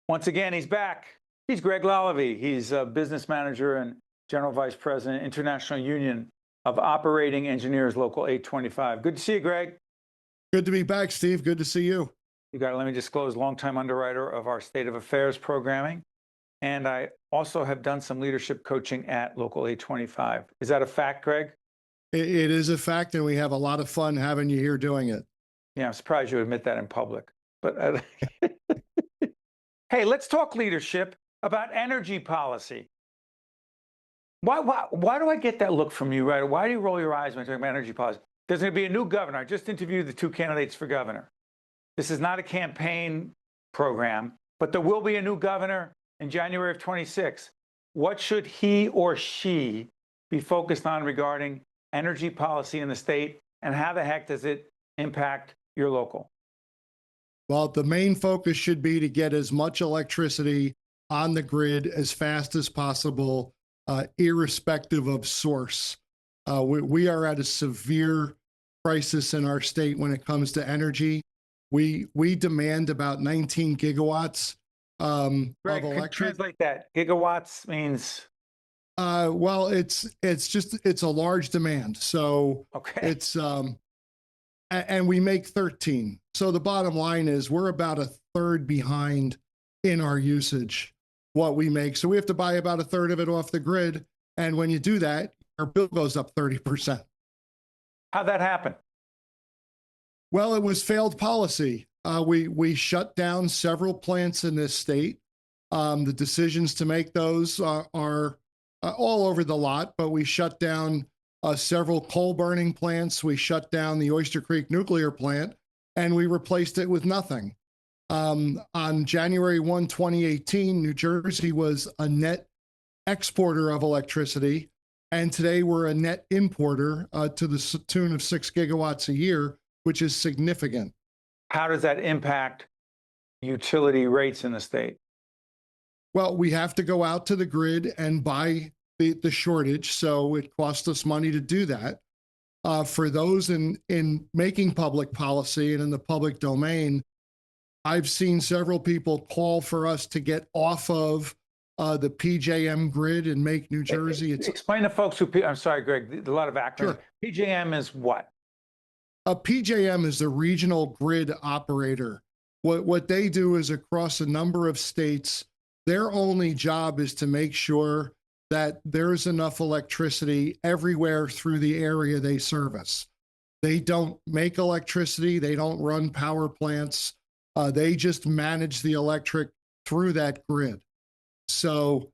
Once again, he's back. He's Greg Lalevee. He's a business manager and general vice president, International Union of Operating Engineers, Local 825. Good to see you, Greg. Good to be back, Steve. Good to see you. You got to let me disclose, longtime underwriter of our State of Affairs programming. And I also have done some leadership coaching at Local 825. Is that a fact, Greg? It is a fact, and we have a lot of fun having you here doing it. Yeah, I'm surprised you admit that in public. But hey, let's talk leadership about energy policy. Why do I get that look from you, right? Why do you roll your eyes when talking about energy policy? There's going to be a new governor. I just interviewed the two candidates for governor. This is not a campaign program, but there will be a new governor in January of 26. What should he or she be focused on regarding energy policy in the state, and how the heck does it impact your local? Well, the main focus should be to get as much electricity on the grid as fast as possible, irrespective of source. We are at a severe crisis in our state when it comes to energy. We demand about 19 gigawatts Greg, of electric. Translate that. Gigawatts means? Well, it's a large demand. So okay. It's and we make 13. So the bottom line is we're about a third behind in our usage, what we make. So we have to buy about a third of it off the grid. And when you do that, our bill goes up 30%. How'd that happen? Well, it was failed policy. We shut down several plants in this state. The decisions to make those are all over the lot, but we shut down several coal burning plants. We shut down the Oyster Creek nuclear plant, and we replaced it with nothing. On January 1, 2018, New Jersey was a net exporter of electricity, and today we're a net importer to the tune of 6 gigawatts a year, which is significant. How does that impact utility rates in the state? Well, we have to go out to the grid and buy the shortage, so it costs us money to do that. For those in making public policy and in the public domain, I've seen several people call for us to get off of the PJM grid and make New Jersey. Explain to folks who, I'm sorry, Greg, a lot of acronyms. Sure. PJM is what? A PJM is the regional grid operator. What they do is across a number of states, their only job is to make sure that there's enough electricity everywhere through the area they service. They don't make electricity. They don't run power plants. They just manage the electric through that grid. So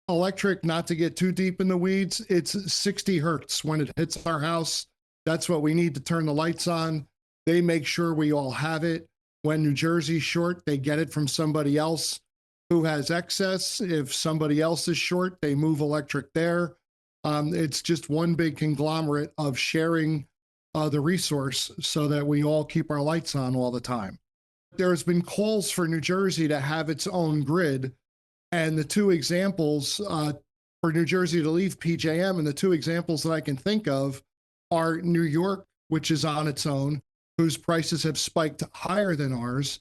electric, not to get too deep in the weeds, it's 60 hertz when it hits our house. That's what we need to turn the lights on. They make sure we all have it. When New Jersey's short, they get it from somebody else who has excess. If somebody else is short, they move electric there. It's just one big conglomerate of sharing the resource so that we all keep our lights on all the time. There's been calls for New Jersey to have its own grid. And the two examples for New Jersey to leave PJM, and the two examples that I can think of are New York, which is on its own, whose prices have spiked higher than ours,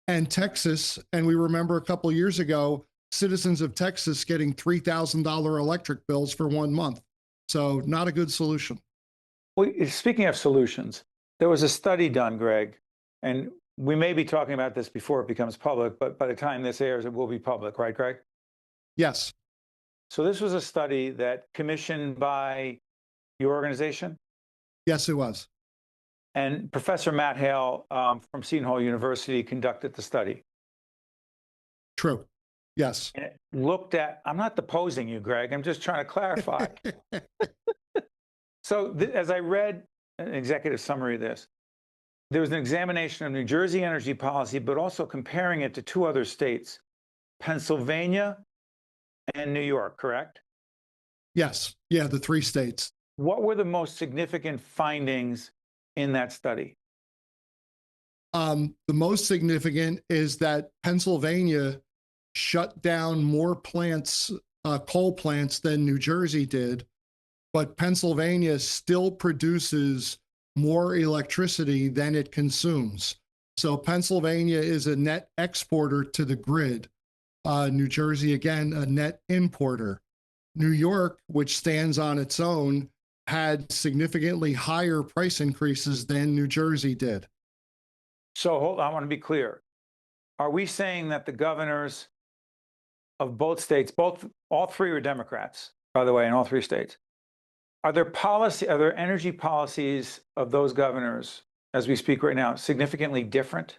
and Texas. And we remember a couple of years ago, citizens of Texas getting $3,000 electric bills for 1 month. So not a good solution. Well, speaking of solutions, there was a study done, Greg, and we may be talking about this before it becomes public, but by the time this airs, it will be public, right, Greg? Yes. So this was a study that commissioned by your organization? Yes, it was. And Professor Matt Hale from Seton Hall University conducted the study. True. Yes. And it looked at, I'm not deposing you, Greg, I'm just trying to clarify. So as I read an executive summary of this, there was an examination of New Jersey energy policy, but also comparing it to two other states, Pennsylvania and New York, correct? Yes. Yeah, the 3 states. What were the most significant findings in that study? The most significant is that Pennsylvania shut down more plants, coal plants, than New Jersey did, but Pennsylvania still produces more electricity than it consumes. So Pennsylvania is a net exporter to the grid. New Jersey, again, a net importer. New York, which stands on its own, had significantly higher price increases than New Jersey did. So hold on, I want to be clear. Are we saying that the governors of both states, all three are Democrats, by the way, in all three states, are there energy policies of those governors as we speak right now significantly different?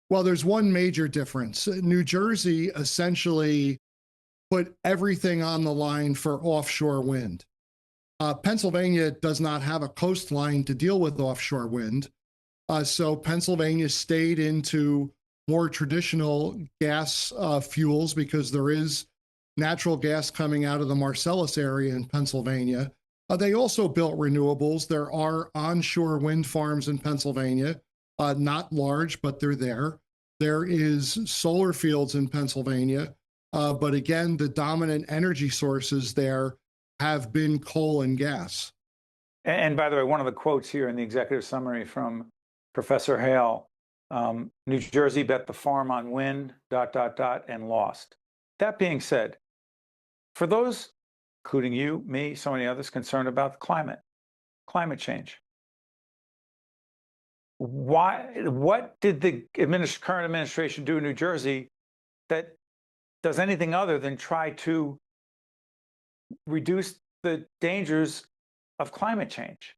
Well, there's one major difference. New Jersey essentially put everything on the line for offshore wind. Pennsylvania does not have a coastline to deal with offshore wind. So Pennsylvania stayed into more traditional gas fuels because there is natural gas coming out of the Marcellus area in Pennsylvania. They also built renewables. There are onshore wind farms in Pennsylvania, not large, but they're there. There is solar fields in Pennsylvania. But again, the dominant energy sources there have been coal and gas. And by the way, one of the quotes here in the executive summary from Professor Hale, New Jersey bet the farm on wind, ... and lost. That being said, for those, including you, me, so many others concerned about climate change, what did the current administration do in New Jersey that does anything other than try to reduce the dangers of climate change?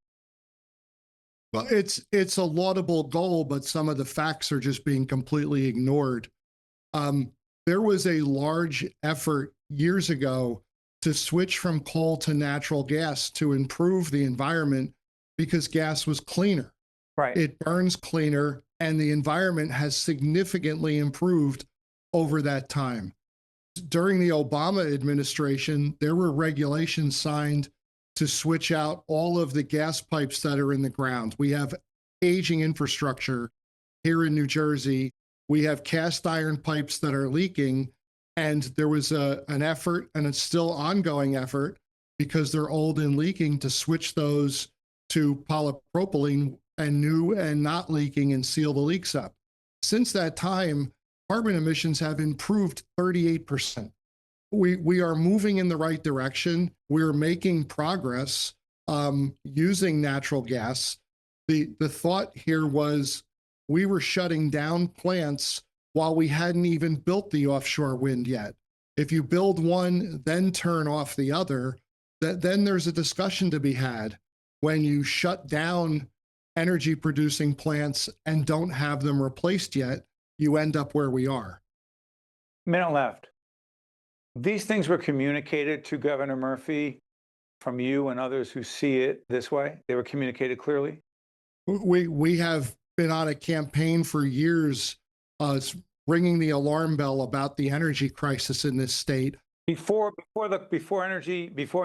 Well, it's a laudable goal, but some of the facts are just being completely ignored. There was a large effort years ago to switch from coal to natural gas to improve the environment because gas was cleaner. Right. It burns cleaner, and the environment has significantly improved over that time. During the Obama administration, there were regulations signed to switch out all of the gas pipes that are in the ground. We have aging infrastructure here in New Jersey. We have cast iron pipes that are leaking, and there was an effort, and it's still ongoing effort, because they're old and leaking, to switch those to polypropylene and new and not leaking and seal the leaks up. Since that time, carbon emissions have improved 38%. We are moving in the right direction. We're making progress using natural gas. The thought here was we were shutting down plants while we hadn't even built the offshore wind yet. If you build one, then turn off the other, then there's a discussion to be had. When you shut down energy producing plants and don't have them replaced yet, you end up where we are. Minute left. These things were communicated to Governor Murphy from you and others who see it this way? They were communicated clearly? We have been on a campaign for years ringing the alarm bell about the energy crisis in this state. Before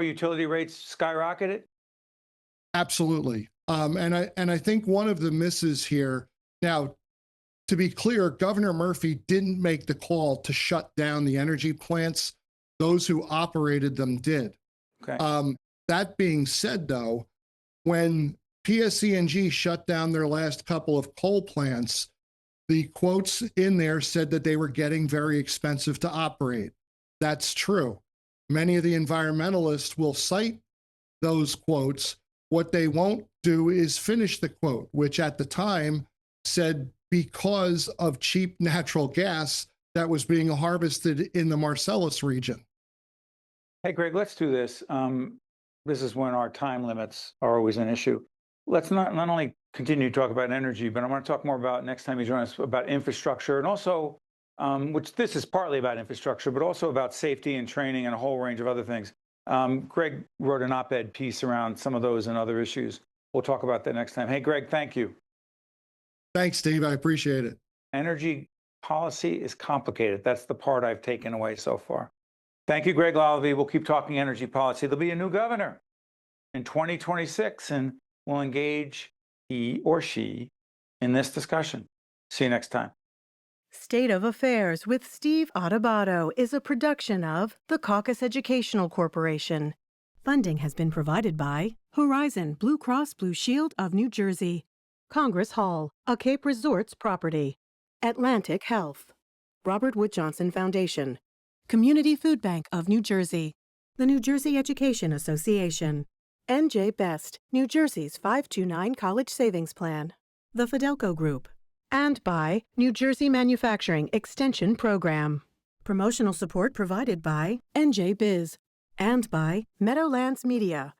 utility rates skyrocketed? Absolutely. And I think one of the misses here, now, to be clear, Governor Murphy didn't make the call to shut down the energy plants. Those who operated them did. Okay. That being said, though, when PSE&G shut down their last couple of coal plants, the quotes in there said that they were getting very expensive to operate. That's true. Many of the environmentalists will cite those quotes. What they won't do is finish the quote, which at the time said because of cheap natural gas that was being harvested in the Marcellus region. Hey, Greg, let's do this. This is when our time limits are always an issue. Let's not only continue to talk about energy, but I want to talk more about, next time you join us, about infrastructure, and also, which this is partly about infrastructure, but also about safety and training and a whole range of other things. Greg wrote an op-ed piece around some of those and other issues. We'll talk about that next time. Hey, Greg, thank you. Thanks, Steve. I appreciate it. Energy policy is complicated. That's the part I've taken away so far. Thank you, Greg Lalevee. We'll keep talking energy policy. There'll be a new governor in 2026, and we'll engage he or she in this discussion. See you next time. State of Affairs with Steve Adubato is a production of the Caucus Educational Corporation. Funding has been provided by Horizon Blue Cross Blue Shield of New Jersey, Congress Hall, a Cape Resorts property, Atlantic Health. Robert Wood Johnson Foundation, Community Food Bank of New Jersey, the New Jersey Education Association, NJ Best, New Jersey's 529 College Savings Plan, the Fidelco Group, and by New Jersey Manufacturing Extension Program. Promotional support provided by NJ Biz and by Meadowlands Media.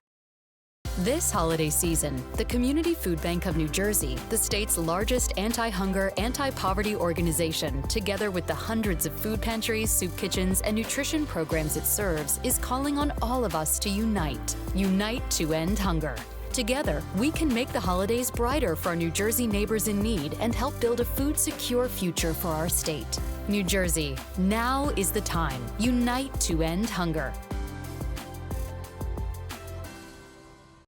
This holiday season, the Community Food Bank of New Jersey, the state's largest anti-hunger, anti-poverty organization, together with the hundreds of food pantries, soup kitchens, and nutrition programs it serves, is calling on all of us to unite. Unite to end hunger. Together, we can make the holidays brighter for our New Jersey neighbors in need and help build a food-secure future for our state. New Jersey, now is the time. Unite to end hunger.